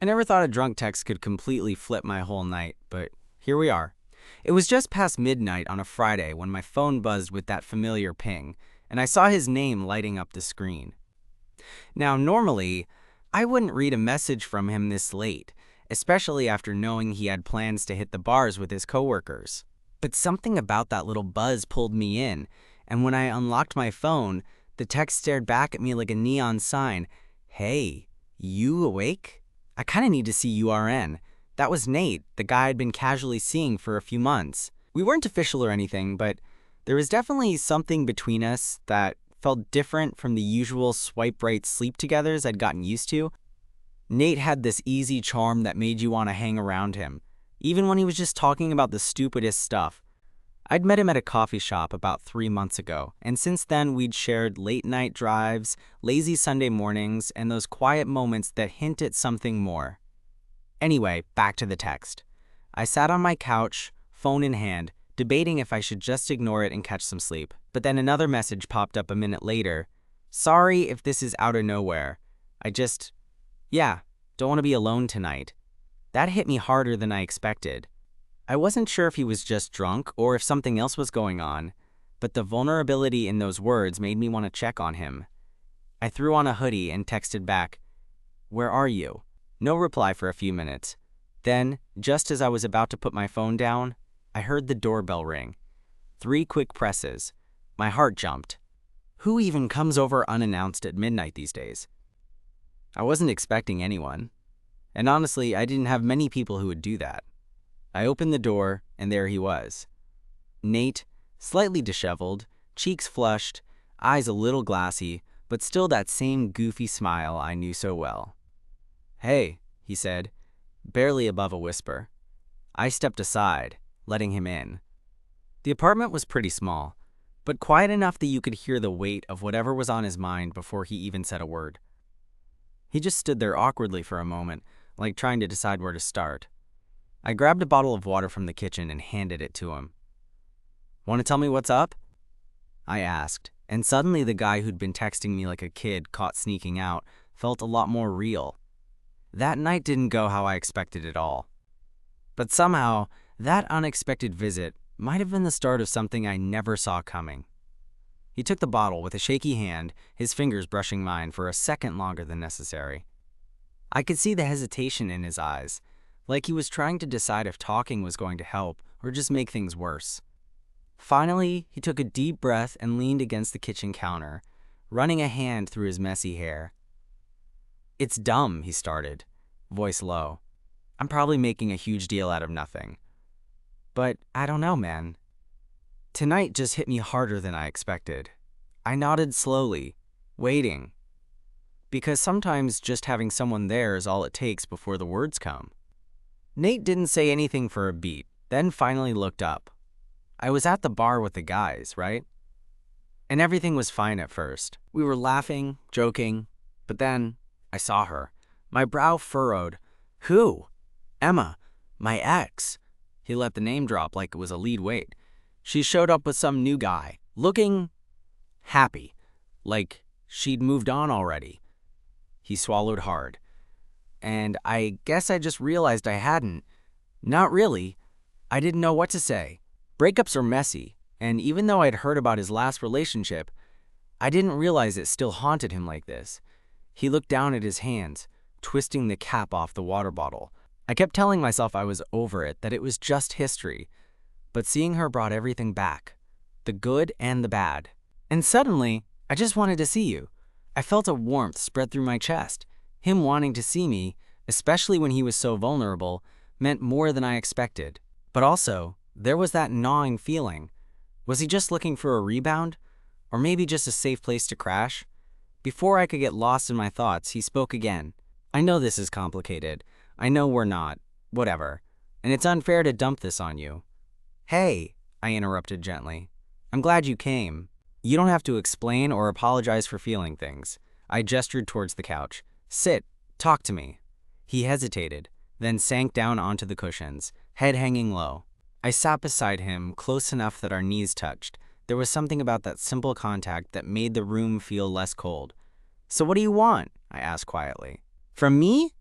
I never thought a drunk text could completely flip my whole night, but here we are. It was just past midnight on a Friday when my phone buzzed with that familiar ping, and I saw his name lighting up the screen. Now, normally, I wouldn't read a message from him this late, especially after knowing he had plans to hit the bars with his coworkers. But something about that little buzz pulled me in, and when I unlocked my phone, the text stared back at me like a neon sign. Hey, you awake? I kinda need to see URN. That was Nate, the guy I'd been casually seeing for a few months. We weren't official or anything, but there was definitely something between us that felt different from the usual swipe right sleep togethers I'd gotten used to. Nate had this easy charm that made you want to hang around him, even when he was just talking about the stupidest stuff. I'd met him at a coffee shop about 3 months ago, and since then we'd shared late-night drives, lazy Sunday mornings, and those quiet moments that hint at something more. Anyway, back to the text. I sat on my couch, phone in hand, debating if I should just ignore it and catch some sleep. But then another message popped up a minute later. Sorry if this is out of nowhere. Don't want to be alone tonight. That hit me harder than I expected. I wasn't sure if he was just drunk or if something else was going on, but the vulnerability in those words made me want to check on him. I threw on a hoodie and texted back, "Where are you?" No reply for a few minutes. Then, just as I was about to put my phone down, I heard the doorbell ring. 3 quick presses. My heart jumped. Who even comes over unannounced at midnight these days? I wasn't expecting anyone. And honestly, I didn't have many people who would do that. I opened the door, and there he was. Nate, slightly disheveled, cheeks flushed, eyes a little glassy, but still that same goofy smile I knew so well. "Hey," he said, barely above a whisper. I stepped aside, letting him in. The apartment was pretty small, but quiet enough that you could hear the weight of whatever was on his mind before he even said a word. He just stood there awkwardly for a moment, like trying to decide where to start. I grabbed a bottle of water from the kitchen and handed it to him. "Want to tell me what's up?" I asked, and suddenly the guy who'd been texting me like a kid caught sneaking out felt a lot more real. That night didn't go how I expected at all. But somehow, that unexpected visit might have been the start of something I never saw coming. He took the bottle with a shaky hand, his fingers brushing mine for a second longer than necessary. I could see the hesitation in his eyes, like he was trying to decide if talking was going to help or just make things worse. Finally, he took a deep breath and leaned against the kitchen counter, running a hand through his messy hair. "It's dumb," he started, voice low. "I'm probably making a huge deal out of nothing. But I don't know, man. Tonight just hit me harder than I expected." I nodded slowly, waiting. Because sometimes just having someone there is all it takes before the words come. Nate didn't say anything for a beat, then finally looked up. I was at the bar with the guys, right? And everything was fine at first. We were laughing, joking, but then I saw her. My brow furrowed. "Who?" "Emma, my ex." He let the name drop like it was a lead weight. "She showed up with some new guy, looking happy, like she'd moved on already." He swallowed hard. And I guess I just realized I hadn't. Not really. I didn't know what to say. Breakups are messy, and even though I'd heard about his last relationship, I didn't realize it still haunted him like this. He looked down at his hands, twisting the cap off the water bottle. I kept telling myself I was over it, that it was just history. But seeing her brought everything back, the good and the bad. And suddenly, I just wanted to see you. I felt a warmth spread through my chest. Him wanting to see me, especially when he was so vulnerable, meant more than I expected. But also, there was that gnawing feeling. Was he just looking for a rebound? Or maybe just a safe place to crash? Before I could get lost in my thoughts, he spoke again. "I know this is complicated. I know we're not. Whatever. And it's unfair to dump this on you." "Hey," I interrupted gently. "I'm glad you came. You don't have to explain or apologize for feeling things." I gestured towards the couch. "Sit. Talk to me." He hesitated, then sank down onto the cushions, head hanging low. I sat beside him, close enough that our knees touched. There was something about that simple contact that made the room feel less cold. "So what do you want?" I asked quietly. "From me?"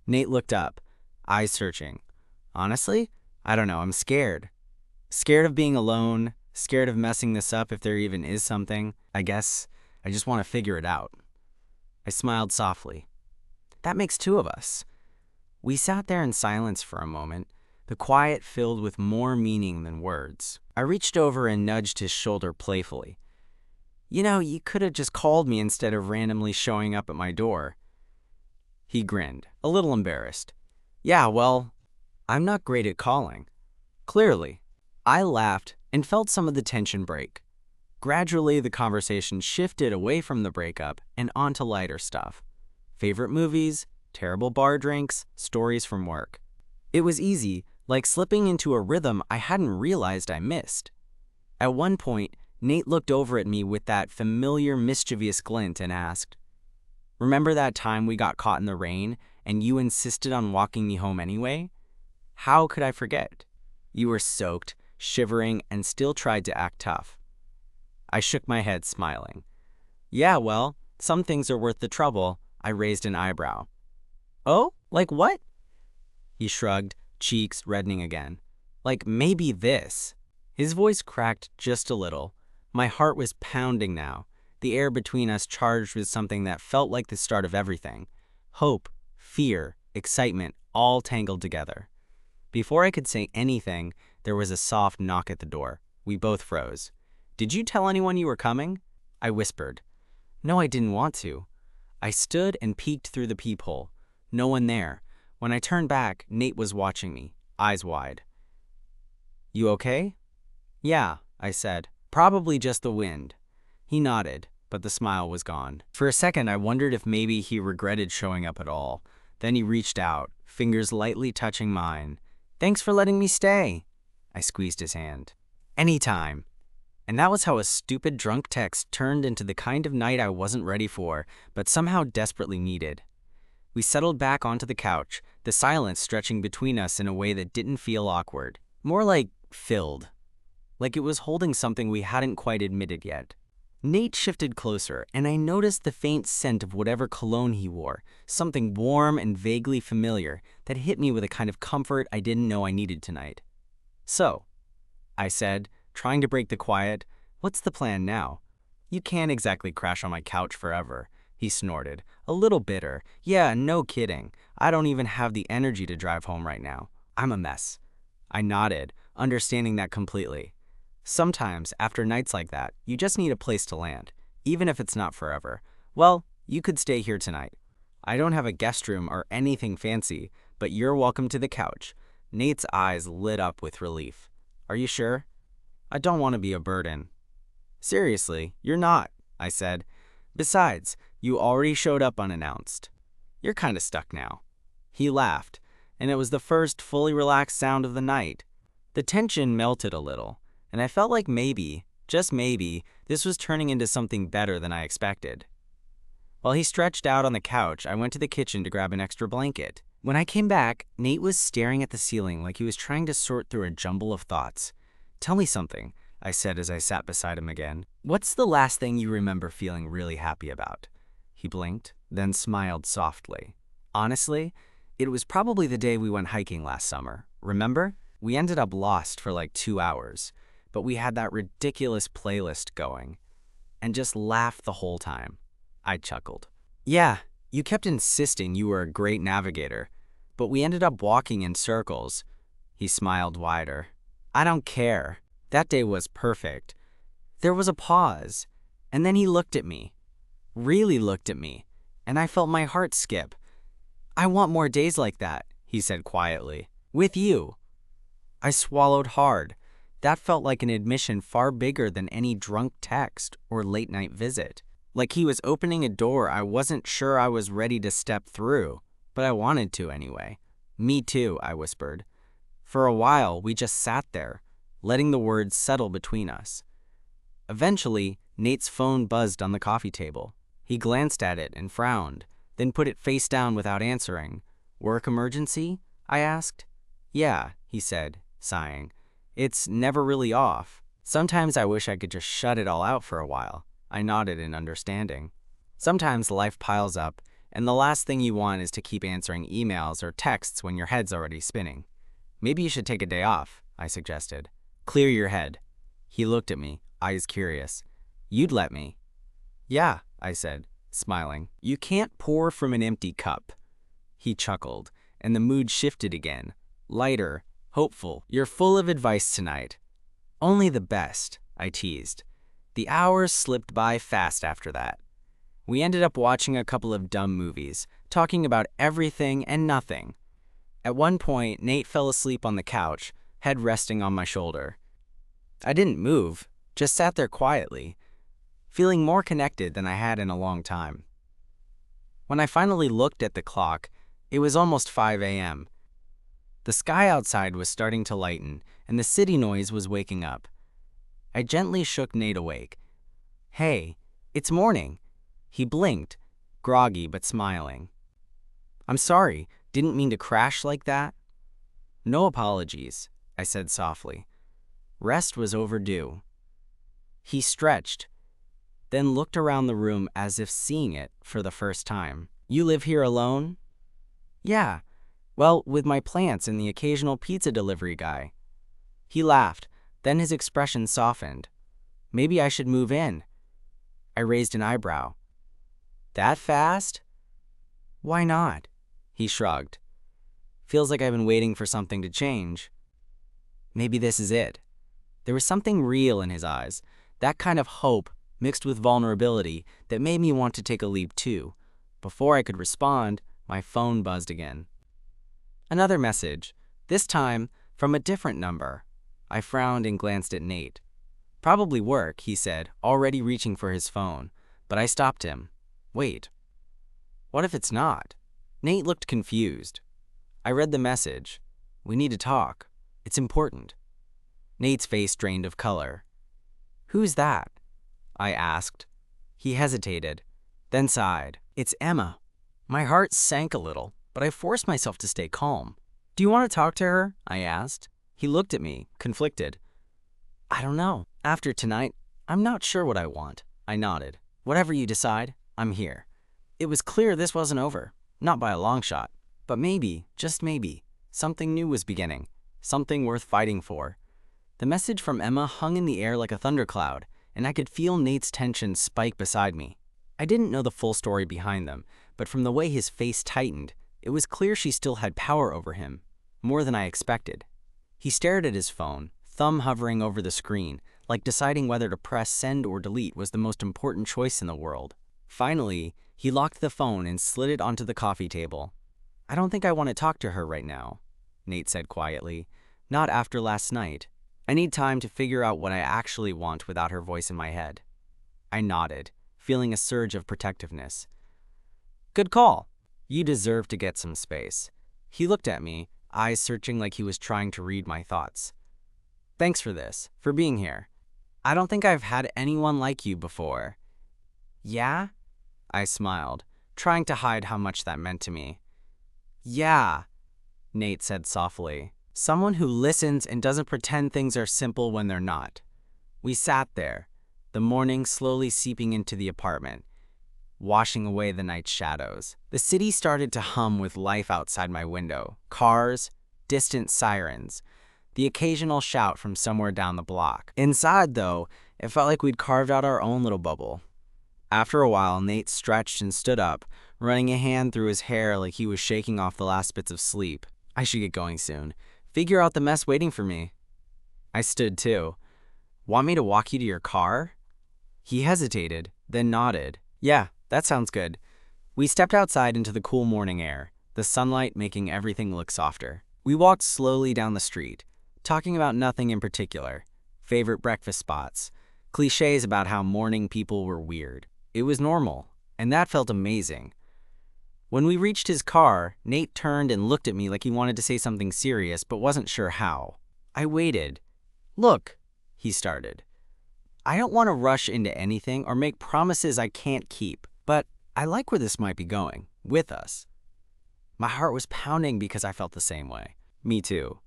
Nate looked up, eyes searching. Honestly, I don't know, I'm scared. Scared of being alone, scared of messing this up if there even is something. I guess I just want to figure it out. I smiled softly. That makes two of us. We sat there in silence for a moment, the quiet filled with more meaning than words. I reached over and nudged his shoulder playfully. You know, you could have just called me instead of randomly showing up at my door. He grinned, a little embarrassed. Yeah, well, I'm not great at calling. Clearly. I laughed and felt some of the tension break. Gradually, the conversation shifted away from the breakup and onto lighter stuff. Favorite movies, terrible bar drinks, stories from work. It was easy, like slipping into a rhythm I hadn't realized I missed. At one point, Nate looked over at me with that familiar mischievous glint and asked, "Remember that time we got caught in the rain and you insisted on walking me home anyway? How could I forget? You were soaked, shivering, and still tried to act tough." I shook my head, smiling. Yeah, well, some things are worth the trouble. I raised an eyebrow. Oh, like what? He shrugged, cheeks reddening again. Like maybe this. His voice cracked just a little. My heart was pounding now, the air between us charged with something that felt like the start of everything. Hope, fear, excitement, all tangled together. Before I could say anything, there was a soft knock at the door. We both froze. Did you tell anyone you were coming? I whispered. No, I didn't want to. I stood and peeked through the peephole. No one there. When I turned back, Nate was watching me, eyes wide. You okay? Yeah, I said. Probably just the wind. He nodded, but the smile was gone. For a second, I wondered if maybe he regretted showing up at all. Then he reached out, fingers lightly touching mine. Thanks for letting me stay. I squeezed his hand. Anytime. And that was how a stupid drunk text turned into the kind of night I wasn't ready for, but somehow desperately needed. We settled back onto the couch, the silence stretching between us in a way that didn't feel awkward. More like filled. Like it was holding something we hadn't quite admitted yet. Nate shifted closer, and I noticed the faint scent of whatever cologne he wore, something warm and vaguely familiar that hit me with a kind of comfort I didn't know I needed tonight. So, I said, trying to break the quiet, what's the plan now? You can't exactly crash on my couch forever, he snorted, a little bitter. Yeah, no kidding. I don't even have the energy to drive home right now. I'm a mess. I nodded, understanding that completely. Sometimes, after nights like that, you just need a place to land, even if it's not forever. Well, you could stay here tonight. I don't have a guest room or anything fancy, but you're welcome to the couch. Nate's eyes lit up with relief. Are you sure? I don't want to be a burden. Seriously, you're not, I said. Besides, you already showed up unannounced. You're kind of stuck now. He laughed, and it was the first fully relaxed sound of the night. The tension melted a little, and I felt like maybe, just maybe, this was turning into something better than I expected. While he stretched out on the couch, I went to the kitchen to grab an extra blanket. When I came back, Nate was staring at the ceiling like he was trying to sort through a jumble of thoughts. Tell me something, I said as I sat beside him again. What's the last thing you remember feeling really happy about? He blinked, then smiled softly. Honestly, it was probably the day we went hiking last summer. Remember? We ended up lost for like 2 hours, but we had that ridiculous playlist going and just laughed the whole time. I chuckled. Yeah, you kept insisting you were a great navigator, but we ended up walking in circles. He smiled wider. I don't care. That day was perfect. There was a pause, and then he looked at me. Really looked at me, and I felt my heart skip. I want more days like that, he said quietly. With you. I swallowed hard. That felt like an admission far bigger than any drunk text or late-night visit. Like he was opening a door I wasn't sure I was ready to step through, but I wanted to anyway. Me too, I whispered. For a while, we just sat there, letting the words settle between us. Eventually, Nate's phone buzzed on the coffee table. He glanced at it and frowned, then put it face down without answering. Work emergency? I asked. Yeah, he said, sighing. It's never really off. Sometimes I wish I could just shut it all out for a while. I nodded in understanding. Sometimes life piles up, and the last thing you want is to keep answering emails or texts when your head's already spinning. Maybe you should take a day off, I suggested. Clear your head. He looked at me, eyes curious. You'd let me? Yeah, I said, smiling. You can't pour from an empty cup. He chuckled, and the mood shifted again. Lighter, hopeful. You're full of advice tonight. Only the best, I teased. The hours slipped by fast after that. We ended up watching a couple of dumb movies, talking about everything and nothing. At one point, Nate fell asleep on the couch, head resting on my shoulder. I didn't move, just sat there quietly, feeling more connected than I had in a long time. When I finally looked at the clock, it was almost 5 a.m. The sky outside was starting to lighten, and the city noise was waking up. I gently shook Nate awake. Hey, it's morning. He blinked, groggy but smiling. I'm sorry, didn't mean to crash like that. No apologies, I said softly. Rest was overdue. He stretched, then looked around the room as if seeing it for the first time. You live here alone? Yeah, well, with my plants and the occasional pizza delivery guy. He laughed, then his expression softened. Maybe I should move in. I raised an eyebrow. That fast? Why not? He shrugged. Feels like I've been waiting for something to change. Maybe this is it. There was something real in his eyes, that kind of hope mixed with vulnerability that made me want to take a leap too. Before I could respond, my phone buzzed again. Another message, this time from a different number. I frowned and glanced at Nate. Probably work, he said, already reaching for his phone, but I stopped him. Wait. What if it's not? Nate looked confused. I read the message. We need to talk. It's important. Nate's face drained of color. Who's that? I asked. He hesitated, then sighed. It's Emma. My heart sank a little, but I forced myself to stay calm. Do you want to talk to her? I asked. He looked at me, conflicted. I don't know. After tonight, I'm not sure what I want. I nodded. Whatever you decide, I'm here. It was clear this wasn't over, not by a long shot. But maybe, just maybe, something new was beginning, something worth fighting for. The message from Emma hung in the air like a thundercloud, and I could feel Nate's tension spike beside me. I didn't know the full story behind them, but from the way his face tightened, it was clear she still had power over him, more than I expected. He stared at his phone, thumb hovering over the screen, like deciding whether to press send or delete was the most important choice in the world. Finally, he locked the phone and slid it onto the coffee table. I don't think I want to talk to her right now, Nate said quietly. Not after last night. I need time to figure out what I actually want without her voice in my head. I nodded, feeling a surge of protectiveness. Good call. You deserve to get some space. He looked at me, eyes searching like he was trying to read my thoughts. Thanks for this, for being here. I don't think I've had anyone like you before. Yeah? I smiled, trying to hide how much that meant to me. Yeah, Nate said softly. Someone who listens and doesn't pretend things are simple when they're not. We sat there, the morning slowly seeping into the apartment, washing away the night's shadows. The city started to hum with life outside my window. Cars, distant sirens, the occasional shout from somewhere down the block. Inside, though, it felt like we'd carved out our own little bubble. After a while, Nate stretched and stood up, running a hand through his hair like he was shaking off the last bits of sleep. I should get going soon. Figure out the mess waiting for me. I stood too. Want me to walk you to your car? He hesitated, then nodded. Yeah, that sounds good. We stepped outside into the cool morning air, the sunlight making everything look softer. We walked slowly down the street, talking about nothing in particular. Favorite breakfast spots, cliches about how morning people were weird. It was normal, and that felt amazing. When we reached his car, Nate turned and looked at me like he wanted to say something serious but wasn't sure how. I waited. Look, he started. I don't want to rush into anything or make promises I can't keep, but I like where this might be going, with us. My heart was pounding because I felt the same way. Me too.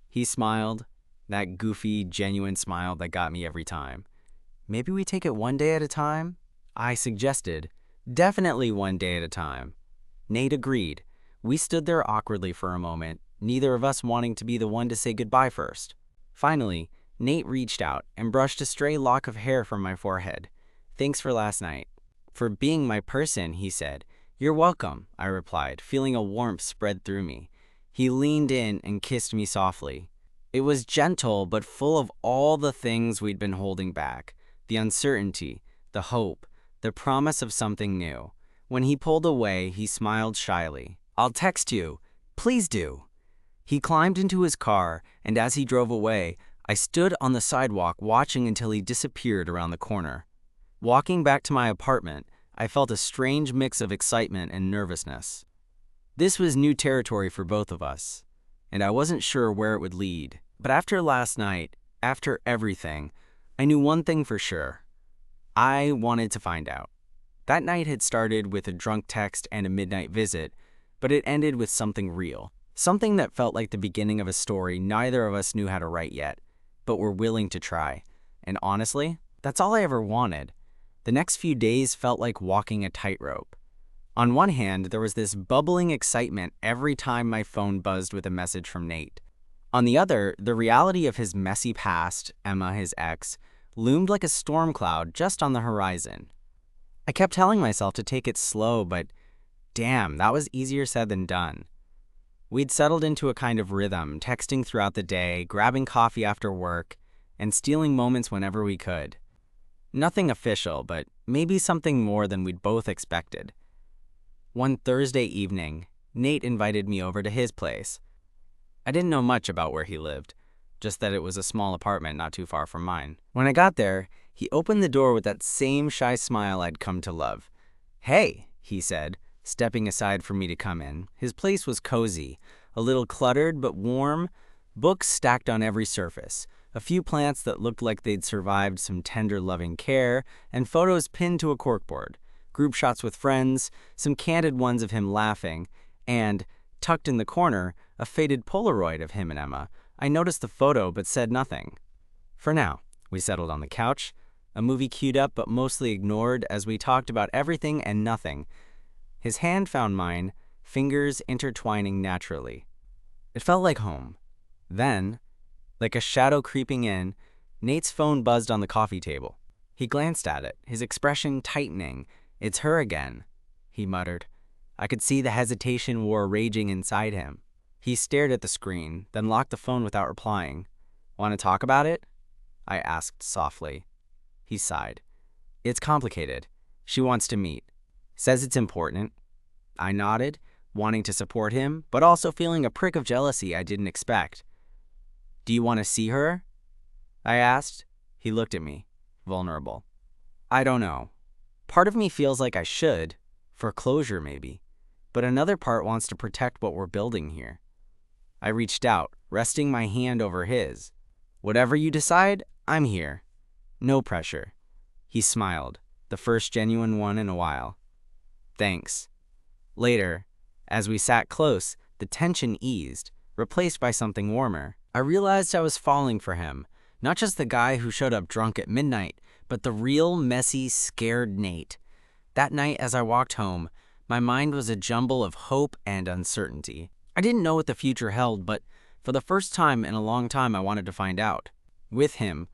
He smiled, that goofy, genuine smile that got me every time. Maybe we take it one day at a time? I suggested. Definitely one day at a time. Nate agreed. We stood there awkwardly for a moment, neither of us wanting to be the one to say goodbye first. Finally, Nate reached out and brushed a stray lock of hair from my forehead. "Thanks for last night." "For being my person," he said. "You're welcome," I replied, feeling a warmth spread through me. He leaned in and kissed me softly. It was gentle but full of all the things we'd been holding back. The uncertainty, the hope, the promise of something new. When he pulled away, he smiled shyly. "I'll text you. Please do." He climbed into his car, and as he drove away, I stood on the sidewalk watching until he disappeared around the corner. Walking back to my apartment, I felt a strange mix of excitement and nervousness. This was new territory for both of us, and I wasn't sure where it would lead. But after last night, after everything, I knew one thing for sure. I wanted to find out. That night had started with a drunk text and a midnight visit, but it ended with something real. Something that felt like the beginning of a story neither of us knew how to write yet, but were willing to try. And honestly, that's all I ever wanted. The next few days felt like walking a tightrope. On one hand, there was this bubbling excitement every time my phone buzzed with a message from Nate. On the other, the reality of his messy past, Emma, his ex, loomed like a storm cloud just on the horizon. I kept telling myself to take it slow, but damn, that was easier said than done. We'd settled into a kind of rhythm, texting throughout the day, grabbing coffee after work, and stealing moments whenever we could. Nothing official, but maybe something more than we'd both expected. One Thursday evening, Nate invited me over to his place. I didn't know much about where he lived, just that it was a small apartment not too far from mine. When I got there, he opened the door with that same shy smile I'd come to love. "Hey," he said, stepping aside for me to come in. His place was cozy, a little cluttered but warm, books stacked on every surface, a few plants that looked like they'd survived some tender, loving care, and photos pinned to a corkboard, group shots with friends, some candid ones of him laughing, and, tucked in the corner, a faded Polaroid of him and Emma. I noticed the photo but said nothing. For now, we settled on the couch, a movie queued up but mostly ignored as we talked about everything and nothing. His hand found mine, fingers intertwining naturally. It felt like home. Then, like a shadow creeping in, Nate's phone buzzed on the coffee table. He glanced at it, his expression tightening. "It's her again," he muttered. I could see the hesitation war raging inside him. He stared at the screen, then locked the phone without replying. "Want to talk about it?" I asked softly. He sighed. "It's complicated. She wants to meet. Says it's important." I nodded, wanting to support him, but also feeling a prick of jealousy I didn't expect. "Do you want to see her?" I asked. He looked at me, vulnerable. "I don't know. Part of me feels like I should, for closure maybe, but another part wants to protect what we're building here." I reached out, resting my hand over his. "Whatever you decide, I'm here. No pressure." He smiled, the first genuine one in a while. "Thanks." Later, as we sat close, the tension eased, replaced by something warmer. I realized I was falling for him, not just the guy who showed up drunk at midnight, but the real, messy, scared Nate. That night, as I walked home, my mind was a jumble of hope and uncertainty. I didn't know what the future held, but for the first time in a long time, I wanted to find out. With him,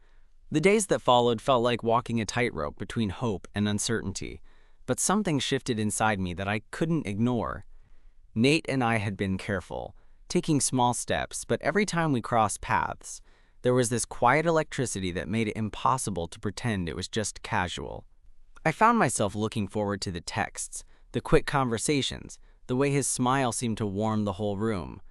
the days that followed felt like walking a tightrope between hope and uncertainty, but something shifted inside me that I couldn't ignore. Nate and I had been careful, taking small steps, but every time we crossed paths, there was this quiet electricity that made it impossible to pretend it was just casual. I found myself looking forward to the texts, the quick conversations, the way his smile seemed to warm the whole room.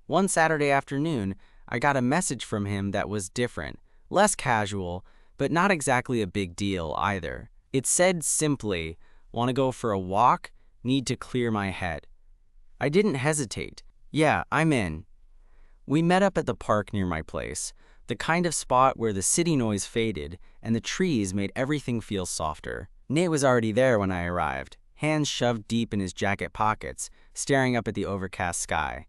One Saturday afternoon, I got a message from him that was different, less casual, but not exactly a big deal either. It said simply, "Want to go for a walk? Need to clear my head." I didn't hesitate. "Yeah, I'm in." We met up at the park near my place, the kind of spot where the city noise faded and the trees made everything feel softer. Nate was already there when I arrived, hands shoved deep in his jacket pockets, staring up at the overcast sky.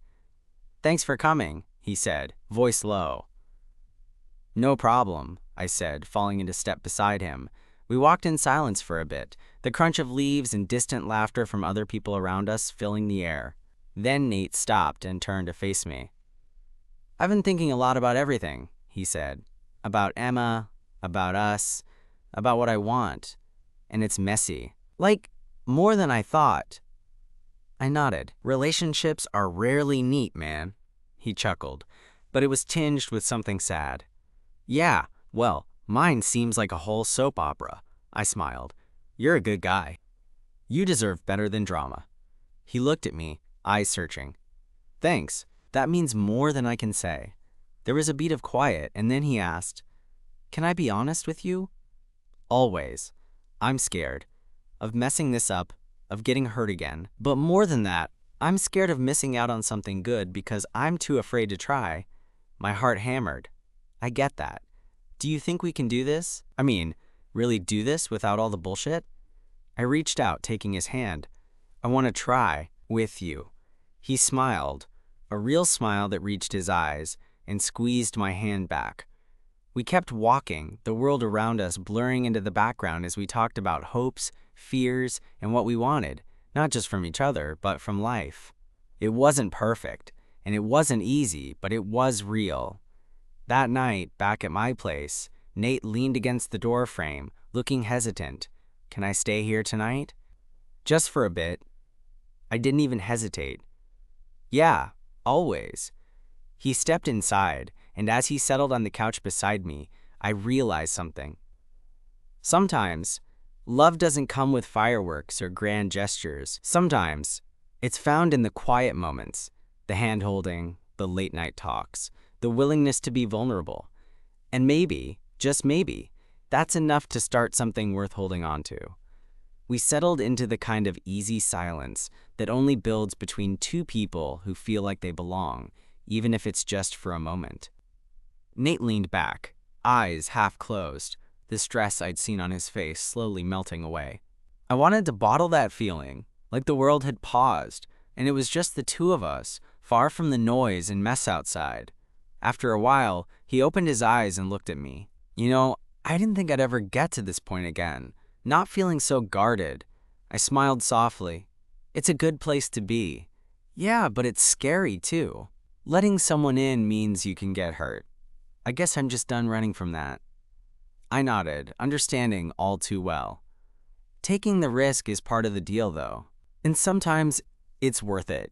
"Thanks for coming," he said, voice low. "No problem," I said, falling into step beside him. We walked in silence for a bit, the crunch of leaves and distant laughter from other people around us filling the air. Then Nate stopped and turned to face me. "I've been thinking a lot about everything," he said. "About Emma, about us, about what I want. And it's messy. Like, more than I thought." I nodded. "Relationships are rarely neat, man." He chuckled, but it was tinged with something sad. "Yeah, well, mine seems like a whole soap opera." I smiled. "You're a good guy. You deserve better than drama." He looked at me, eyes searching. "Thanks. That means more than I can say." There was a beat of quiet, and then he asked, "Can I be honest with you?" "Always. I'm scared. Of messing this up, of getting hurt again. But more than that, I'm scared of missing out on something good because I'm too afraid to try." My heart hammered. "I get that. Do you think we can do this? I mean, really do this without all the bullshit?" I reached out, taking his hand. "I want to try, with you." He smiled, a real smile that reached his eyes, and squeezed my hand back. We kept walking, the world around us blurring into the background as we talked about hopes, fears, and what we wanted, not just from each other, but from life. It wasn't perfect, and it wasn't easy, but it was real. That night, back at my place, Nate leaned against the door frame, looking hesitant. "Can I stay here tonight?" "Just for a bit." I didn't even hesitate. "Yeah, always." He stepped inside, and as he settled on the couch beside me, I realized something. Sometimes, love doesn't come with fireworks or grand gestures. Sometimes, it's found in the quiet moments, the hand-holding, the late-night talks, the willingness to be vulnerable. And maybe, just maybe, that's enough to start something worth holding on to. We settled into the kind of easy silence that only builds between two people who feel like they belong, even if it's just for a moment. Nate leaned back, eyes half closed, the stress I'd seen on his face slowly melting away. I wanted to bottle that feeling, like the world had paused, and it was just the two of us, far from the noise and mess outside. After a while, he opened his eyes and looked at me. "You know, I didn't think I'd ever get to this point again, not feeling so guarded." I smiled softly. "It's a good place to be." "Yeah, but it's scary too. Letting someone in means you can get hurt. I guess I'm just done running from that." I nodded, understanding all too well. Taking the risk is part of the deal, though. And sometimes it's worth it.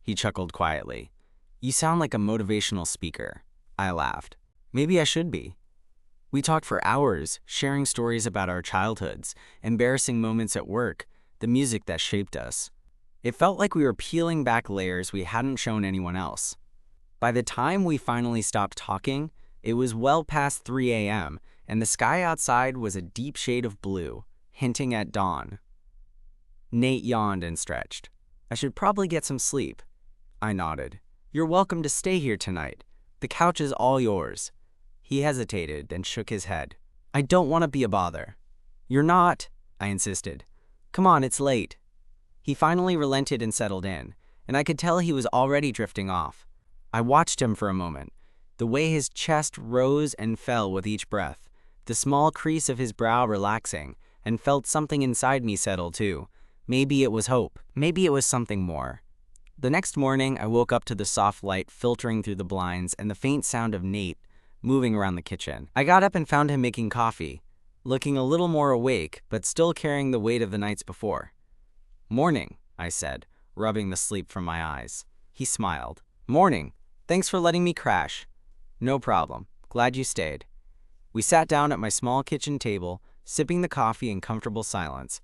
He chuckled quietly. "You sound like a motivational speaker." I laughed. "Maybe I should be." We talked for hours, sharing stories about our childhoods, embarrassing moments at work, the music that shaped us. It felt like we were peeling back layers we hadn't shown anyone else. By the time we finally stopped talking, it was well past 3 a.m., and the sky outside was a deep shade of blue, hinting at dawn. Nate yawned and stretched. "I should probably get some sleep." I nodded. "You're welcome to stay here tonight. The couch is all yours." He hesitated, then shook his head. "I don't want to be a bother." "You're not," I insisted. "Come on, it's late." He finally relented and settled in, and I could tell he was already drifting off. I watched him for a moment, the way his chest rose and fell with each breath, the small crease of his brow relaxing, and felt something inside me settle too. Maybe it was hope. Maybe it was something more. The next morning, I woke up to the soft light filtering through the blinds and the faint sound of Nate moving around the kitchen. I got up and found him making coffee, looking a little more awake, but still carrying the weight of the nights before. "Morning," I said, rubbing the sleep from my eyes. He smiled. "Morning. Thanks for letting me crash." "No problem. Glad you stayed." We sat down at my small kitchen table, sipping the coffee in comfortable silence.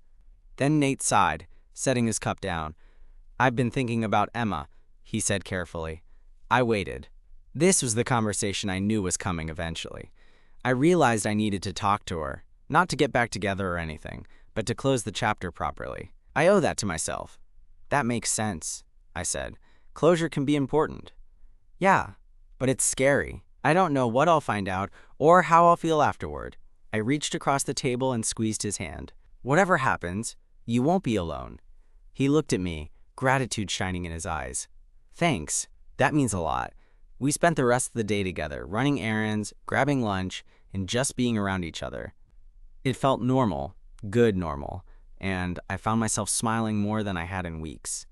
Then Nate sighed, setting his cup down. "I've been thinking about Emma," he said carefully. I waited. This was the conversation I knew was coming eventually. I realized I needed to talk to her, not to get back together or anything, but to close the chapter properly. I owe that to myself. "That makes sense," I said. "Closure can be important." "Yeah, but it's scary. I don't know what I'll find out or how I'll feel afterward." I reached across the table and squeezed his hand. "Whatever happens, you won't be alone." He looked at me, gratitude shining in his eyes. "Thanks. That means a lot." We spent the rest of the day together, running errands, grabbing lunch, and just being around each other. It felt normal, Good normal, and I found myself smiling more than I had in weeks.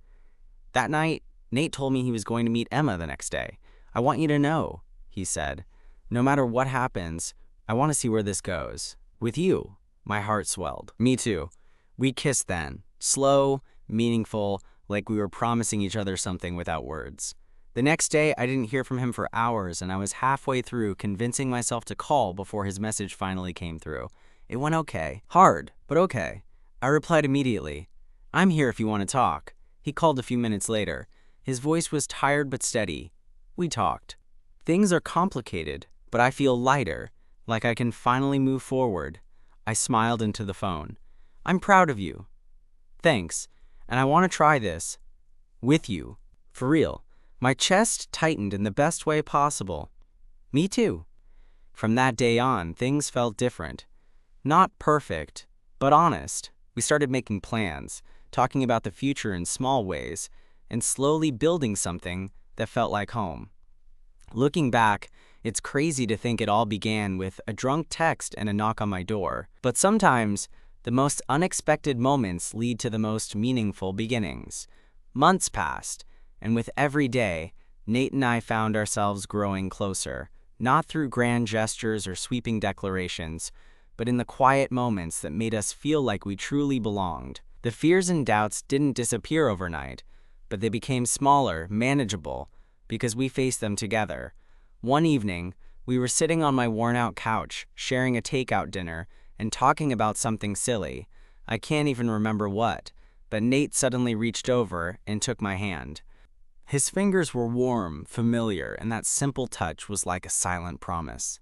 That night, Nate told me he was going to meet Emma the next day. "I want you to know," he said. "No matter what happens, I want to see where this goes. With you." My heart swelled. Me too. We kissed then, slow, meaningful, like we were promising each other something without words. The next day, I didn't hear from him for hours, and I was halfway through convincing myself to call before his message finally came through. It went okay. Hard, but okay. I replied immediately. "I'm here if you want to talk." He called a few minutes later. His voice was tired but steady. We talked. Things are complicated, but I feel lighter, like I can finally move forward. I smiled into the phone. "I'm proud of you." "Thanks, and I want to try this. With you. For real." My chest tightened in the best way possible. Me too. From that day on, things felt different. Not perfect, but honest. We started making plans, talking about the future in small ways, and slowly building something that felt like home. Looking back, it's crazy to think it all began with a drunk text and a knock on my door. But sometimes, the most unexpected moments lead to the most meaningful beginnings. Months passed, and with every day, Nate and I found ourselves growing closer, not through grand gestures or sweeping declarations, but in the quiet moments that made us feel like we truly belonged. The fears and doubts didn't disappear overnight, but they became smaller, manageable, because we faced them together. One evening, we were sitting on my worn-out couch, sharing a takeout dinner, and talking about something silly. I can't even remember what, but Nate suddenly reached over and took my hand. His fingers were warm, familiar, and that simple touch was like a silent promise.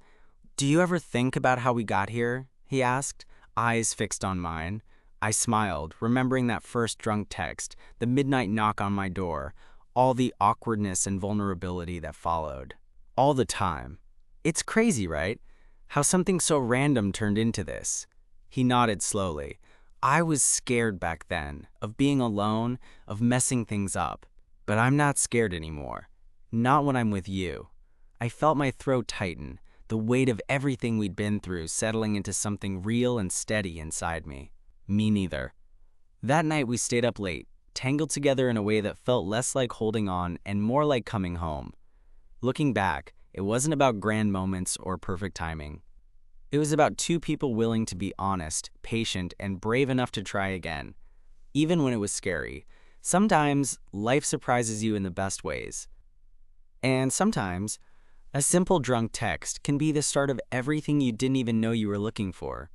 "Do you ever think about how we got here?" he asked, eyes fixed on mine. I smiled, remembering that first drunk text, the midnight knock on my door, all the awkwardness and vulnerability that followed. All the time. It's crazy, right? How something so random turned into this. He nodded slowly. I was scared back then, of being alone, of messing things up. But I'm not scared anymore. Not when I'm with you. I felt my throat tighten, the weight of everything we'd been through settling into something real and steady inside me. Me neither. That night we stayed up late, tangled together in a way that felt less like holding on and more like coming home. Looking back, it wasn't about grand moments or perfect timing. It was about two people willing to be honest, patient, and brave enough to try again. Even when it was scary. Sometimes, life surprises you in the best ways. And sometimes, a simple drunk text can be the start of everything you didn't even know you were looking for.